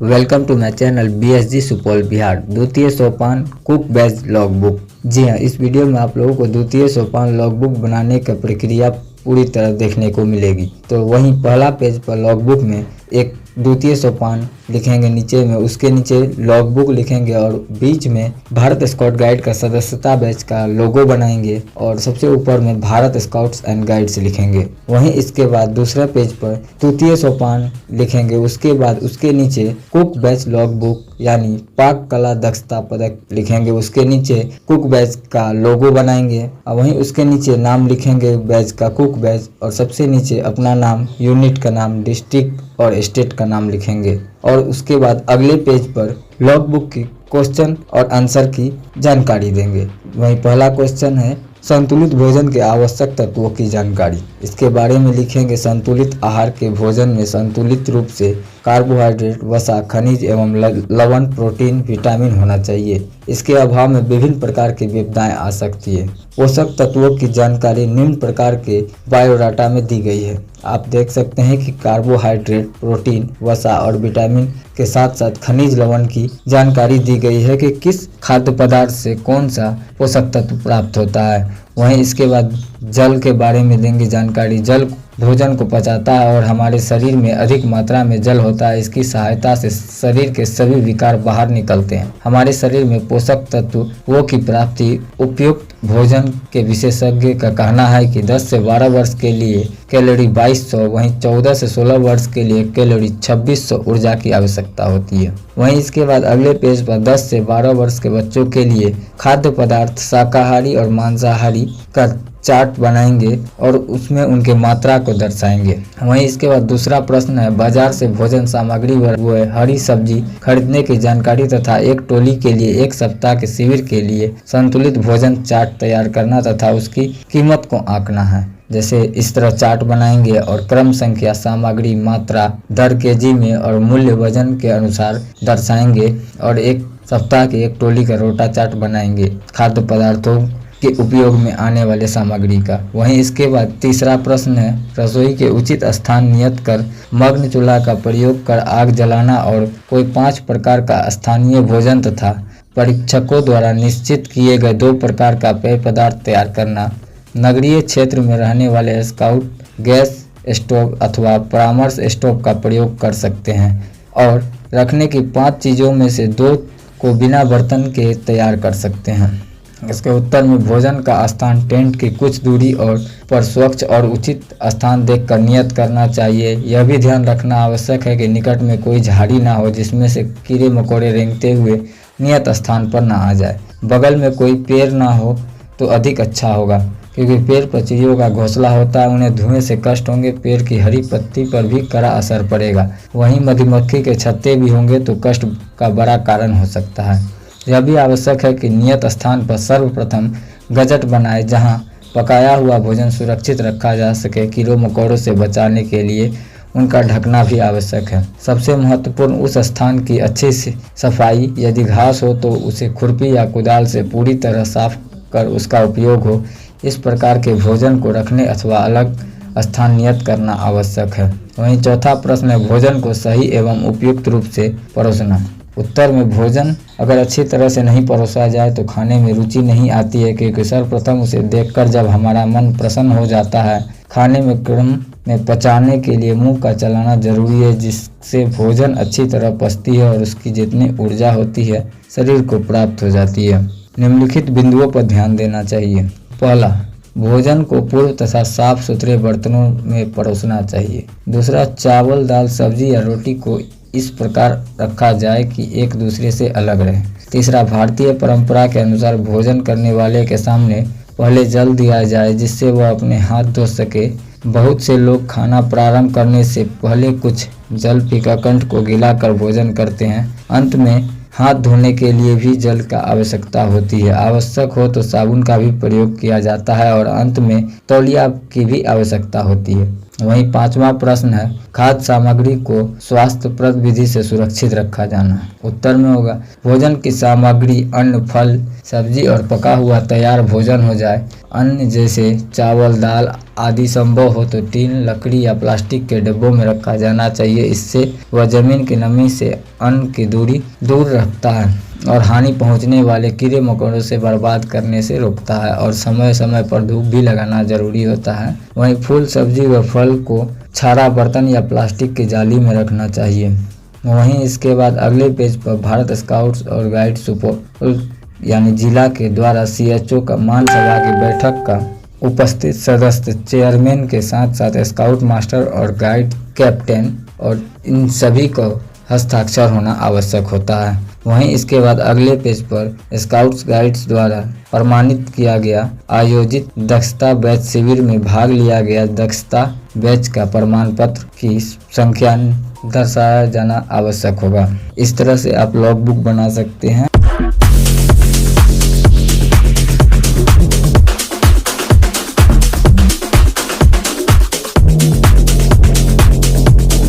Welcome to my channel BSG Supaul Bihar. द्वितीय सोपान cook batch log book. जी हाँ, इस वीडियो में आप लोगों को द्वितीय सोपान लॉग बुक बनाने का प्रक्रिया पूरी तरह देखने को मिलेगी। तो वहीं पहला पेज पर लॉग बुक में एक द्वितीय सोपान लिखेंगे, नीचे में उसके नीचे लॉग बुक लिखेंगे और बीच में भारत स्काउट गाइड का सदस्यता बैच का लोगो बनाएंगे और सबसे ऊपर में भारत स्काउट्स एंड गाइड्स लिखेंगे। वहीं इसके बाद दूसरे पेज पर तृतीय सोपान लिखेंगे, उसके बाद उसके नीचे कुक बैच लॉग बुक यानी पाक कला दक्षता पदक लिखेंगे, उसके नीचे कुक बैच का लोगो बनाएंगे और वहीं उसके नीचे नाम लिखेंगे बैच का कुक बैच और सबसे नीचे अपना नाम, यूनिट का नाम, डिस्ट्रिक्ट और स्टेट का नाम लिखेंगे। और उसके बाद अगले पेज पर लॉग बुक की क्वेश्चन और आंसर की जानकारी देंगे। वहीं पहला क्वेश्चन है संतुलित भोजन के आवश्यक तत्वों की जानकारी। इसके बारे में लिखेंगे संतुलित आहार के भोजन में संतुलित रूप से कार्बोहाइड्रेट, वसा, खनिज एवं लवण, प्रोटीन, विटामिन होना चाहिए। इसके अभाव में विभिन्न प्रकार की विपदाएं आ सकती है। पोषक तत्वों की जानकारी निम्न प्रकार के बायोडाटा में दी गई है। आप देख सकते हैं कि कार्बोहाइड्रेट, प्रोटीन, वसा और विटामिन के साथ साथ खनिज, लवण की जानकारी दी गई है कि किस खाद्य पदार्थ से कौन सा पोषक तत्व प्राप्त होता है। वहीं इसके बाद जल के बारे में देंगे जानकारी। जल भोजन को पचाता है और हमारे शरीर में अधिक मात्रा में जल होता है। इसकी सहायता से शरीर के सभी विकार बाहर निकलते हैं। हमारे शरीर में पोषक तत्वों की प्राप्ति उपयुक्त भोजन के विशेषज्ञ का कहना है कि 10 से 12 वर्ष के लिए कैलोरी 2200, वहीं 14 से 16 वर्ष के लिए कैलोरी 2600 ऊर्जा की आवश्यकता होती है। वहीं इसके बाद अगले पेज पर 10 से 12 वर्ष के बच्चों के लिए खाद्य पदार्थ शाकाहारी और मांसाहारी का चार्ट बनाएंगे और उसमें उनके मात्रा को दर्शाएंगे। वहीं इसके बाद दूसरा प्रश्न है बाजार से भोजन सामग्री व हरी सब्जी खरीदने की जानकारी तथा एक टोली के लिए एक सप्ताह के शिविर के लिए संतुलित भोजन चार्ट तैयार करना तथा उसकी कीमत को आंकना है। जैसे इस तरह चार्ट बनाएंगे और क्रम संख्या, सामग्री, मात्रा, दर केजी में और मूल्य वजन के अनुसार दर्शाएंगे और एक सप्ताह की एक टोली का रोटा चार्ट बनाएंगे खाद्य पदार्थों के उपयोग में आने वाले सामग्री का। वहीं इसके बाद तीसरा प्रश्न है रसोई के उचित स्थान नियत कर मग्न चूल्हा का प्रयोग कर आग जलाना और कोई 5 प्रकार का स्थानीय भोजन तथा परीक्षकों द्वारा निश्चित किए गए 2 प्रकार का पेय पदार्थ तैयार करना। नगरीय क्षेत्र में रहने वाले स्काउट गैस स्टोव अथवा परामर्श स्टोव का प्रयोग कर सकते हैं और रखने की 5 चीज़ों में से 2 को बिना बर्तन के तैयार कर सकते हैं। इसके उत्तर में भोजन का स्थान टेंट की कुछ दूरी और पर स्वच्छ और उचित स्थान देखकर नियत करना चाहिए। यह भी ध्यान रखना आवश्यक है कि निकट में कोई झाड़ी ना हो जिसमें से कीड़े मकोड़े रेंगते हुए नियत स्थान पर ना आ जाए। बगल में कोई पेड़ ना हो तो अधिक अच्छा होगा क्योंकि पेड़ पर चिड़ियों का घोंसला होता है, उन्हें धुएं से कष्ट होंगे, पेड़ की हरी पत्ती पर भी कड़ा असर पड़ेगा। वहीं मधुमक्खी के छत्ते भी होंगे तो कष्ट का बड़ा कारण हो सकता है। यह भी आवश्यक है कि नियत स्थान पर सर्वप्रथम गजट बनाए जहां पकाया हुआ भोजन सुरक्षित रखा जा सके। कीड़ों मकोड़ों से बचाने के लिए उनका ढकना भी आवश्यक है। सबसे महत्वपूर्ण उस स्थान की अच्छी सफाई, यदि घास हो तो उसे खुरपी या कुदाल से पूरी तरह साफ कर उसका उपयोग हो। इस प्रकार के भोजन को रखने अथवा अलग स्थान नियत करना आवश्यक है। वहीं चौथा प्रश्न है भोजन को सही एवं उपयुक्त रूप से परोसना। उत्तर में भोजन अगर अच्छी तरह से नहीं परोसा जाए तो खाने में रुचि नहीं आती है क्योंकि सर्वप्रथम उसे देखकर जब हमारा मन प्रसन्न हो जाता है, खाने में क्रम में पचाने के लिए मुंह का चलाना जरूरी है जिससे भोजन अच्छी तरह पचती है और उसकी जितनी ऊर्जा होती है शरीर को प्राप्त हो जाती है। निम्नलिखित बिंदुओं पर ध्यान देना चाहिए। पहला, भोजन को पूर्व तथा साफ सुथरे बर्तनों में परोसना चाहिए। दूसरा, चावल, दाल, सब्जी या रोटी को इस प्रकार रखा जाए कि एक दूसरे से अलग रहे। तीसरा, भारतीय परंपरा के अनुसार भोजन करने वाले के सामने पहले जल दिया जाए जिससे वह अपने हाथ धो सके। बहुत से लोग खाना प्रारंभ करने से पहले कुछ जल पीकर कंठ को गीला कर भोजन करते हैं। अंत में हाथ धोने के लिए भी जल का आवश्यकता होती है। आवश्यक हो तो साबुन का भी प्रयोग किया जाता है और अंत में तौलिया की भी आवश्यकता होती है। वहीं 5वां प्रश्न है, खाद्य सामग्री को स्वास्थ्यप्रद विधि से सुरक्षित रखा जाना। उत्तर में होगा, भोजन की सामग्री अन्न, फल, सब्जी और पका हुआ तैयार भोजन हो जाए। अन्न जैसे चावल, दाल आदि संभव हो तो टीन, लकड़ी या प्लास्टिक के डिब्बों में रखा जाना चाहिए। इससे वह जमीन की नमी से अन्न की दूर रखता है और हानि पहुंचने वाले कीड़े मकोड़ों से बर्बाद करने से रोकता है। और समय समय पर धूप भी लगाना जरूरी होता है। वहीं फूल, सब्जी व फल को छारा बर्तन या प्लास्टिक की जाली में रखना चाहिए। वहीं इसके बाद अगले पेज पर भारत स्काउट्स और गाइड सुपौल यानी जिला के द्वारा CHO का मान सभा की बैठक का उपस्थित सदस्य, चेयरमैन के साथ साथ स्काउट मास्टर और गाइड कैप्टन और इन सभी को हस्ताक्षर होना आवश्यक होता है। वहीं इसके बाद अगले पेज पर स्काउट्स गाइड्स द्वारा प्रमाणित किया गया आयोजित दक्षता बैच शिविर में भाग लिया गया दक्षता बैच का प्रमाण पत्र की संख्या दर्शाया जाना आवश्यक होगा। इस तरह से आप लॉग बुक बना सकते हैं।